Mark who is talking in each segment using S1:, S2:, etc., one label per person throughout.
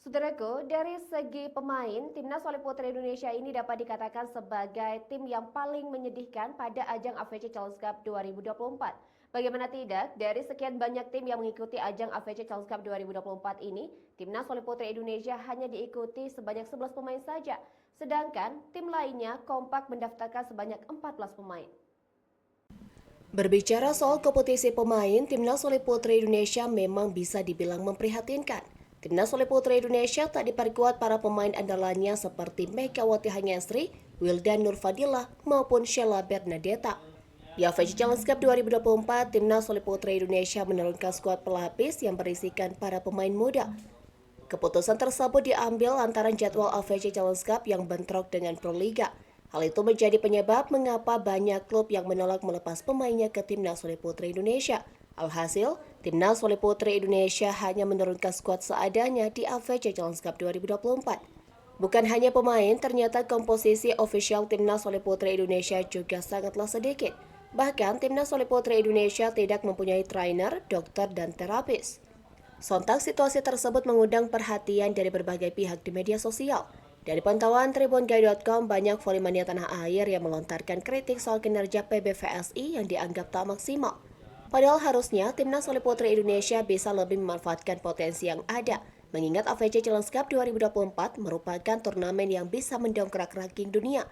S1: Saudaraku, dari segi pemain, timnas voli putri Indonesia ini dapat dikatakan sebagai tim yang paling menyedihkan pada ajang AFC Challenge Cup 2024. Bagaimana tidak, dari sekian banyak tim yang mengikuti ajang AFC Challenge Cup 2024 ini, timnas voli putri Indonesia hanya diikuti sebanyak 11 pemain saja. Sedangkan tim lainnya kompak mendaftarkan sebanyak 14 pemain. Berbicara soal kompetisi pemain, timnas voli putri Indonesia memang bisa dibilang memprihatinkan. Timnas voli putri Indonesia tak diperkuat para pemain andalannya seperti Megawati Hanyasri, Wildan Nurfadillah maupun Sheila Bernadetta. Di AFC Challenge Cup 2024, timnas voli putri Indonesia menurunkan skuad pelapis yang berisikan para pemain muda. Keputusan tersebut diambil lantaran jadwal AFC Challenge Cup yang bentrok dengan Proliga. Hal itu menjadi penyebab mengapa banyak klub yang menolak melepas pemainnya ke timnas voli putri Indonesia. Alhasil, timnas voli putri Indonesia hanya menurunkan skuad seadanya di AFC Challenge Cup 2024. Bukan hanya pemain, ternyata komposisi ofisial timnas voli putri Indonesia juga sangatlah sedikit. Bahkan, timnas voli putri Indonesia tidak mempunyai trainer, dokter, dan terapis. Sontak situasi tersebut mengundang perhatian dari berbagai pihak di media sosial. Dari pantauan tribunguy.com, banyak volley-mania tanah air yang melontarkan kritik soal kinerja PBVSI yang dianggap tak maksimal. Padahal harusnya timnas voli putri Indonesia bisa lebih memanfaatkan potensi yang ada, mengingat AFC Challenge Cup 2024 merupakan turnamen yang bisa mendongkrak ranking dunia.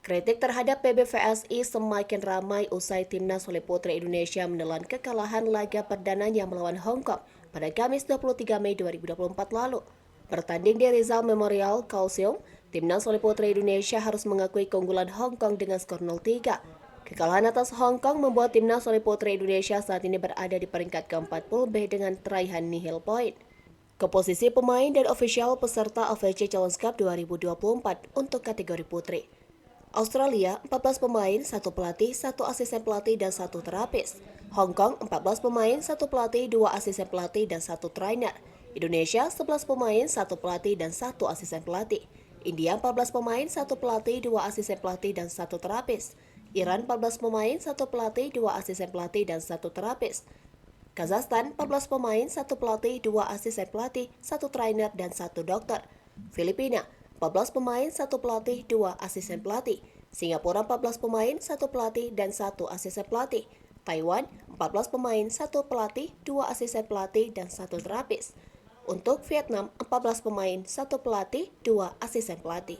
S1: Kritik terhadap PBVSI semakin ramai usai timnas voli putri Indonesia menelan kekalahan laga perdananya melawan Hong Kong pada Kamis 23 Mei 2024 lalu. Bertanding di Rizal Memorial Coliseum, timnas voli putri Indonesia harus mengakui keunggulan Hong Kong dengan skor 0-3. Kekalahan atas Hong Kong membuat timnas voli putri Indonesia saat ini berada di peringkat ke-40 B dengan raihan nihil poin. Komposisi pemain dan ofisial peserta AFC Challenge Cup 2024 untuk kategori putri. Australia, 14 pemain, 1 pelatih, 1 asisten pelatih, dan 1 terapis. Hong Kong, 14 pemain, 1 pelatih, 2 asisten pelatih, dan 1 trainer. Indonesia, 11 pemain, 1 pelatih, dan 1 asisten pelatih. India, 14 pemain, 1 pelatih, 2 asisten pelatih, dan 1 terapis. Iran, 14 pemain, 1 pelatih, 2 asisten pelatih, dan 1 terapis. Kazakhstan, 14 pemain, 1 pelatih, 2 asisten pelatih, 1 trainer, dan 1 dokter. Filipina, 14 pemain, 1 pelatih, 2 asisten pelatih. Singapura, 14 pemain, 1 pelatih, dan 1 asisten pelatih. Taiwan, 14 pemain, 1 pelatih, 2 asisten pelatih, dan 1 terapis. Untuk Vietnam, 14 pemain, 1 pelatih, 2 asisten pelatih.